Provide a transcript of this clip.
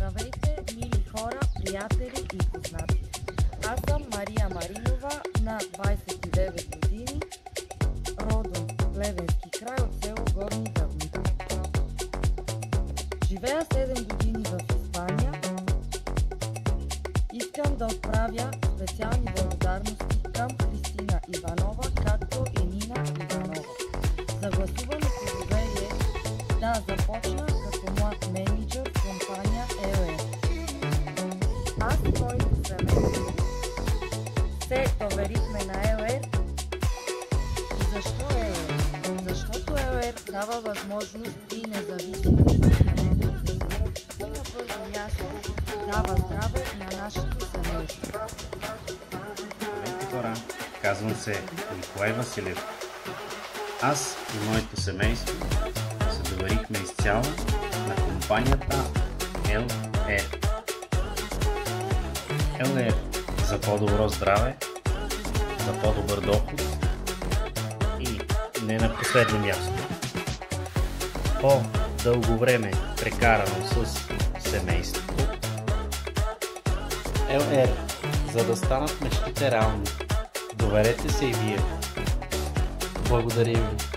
Здравейте, мили хора, приятели и познати! Аз съм Мария Маринова, на 29 години, родом Плевенски край от село Горни Дъбник. Живея 7 години в Испания. Искам да отправя специални благодарности към Кристина Иванова, както и Нина Иванова за гласуваното доверие да започна като млад мениджър в компания EOR. Аз и моите семейство се доверихме на EOR. Защо EOR? Защото EOR дава възможност и независимост на бизнеса. И на първо място дава здраве на нашето семейство. Здравейте хора, казвам се Николай Василев. Аз и моето семейство се доверихме изцяло на компанията EOR. EOR за по-добро здраве, за по-добър доход и не на последно място, по-дълго време прекарано с семейството. EOR, за да станат мечтите реални. Доверете се и вие. Благодаря ви.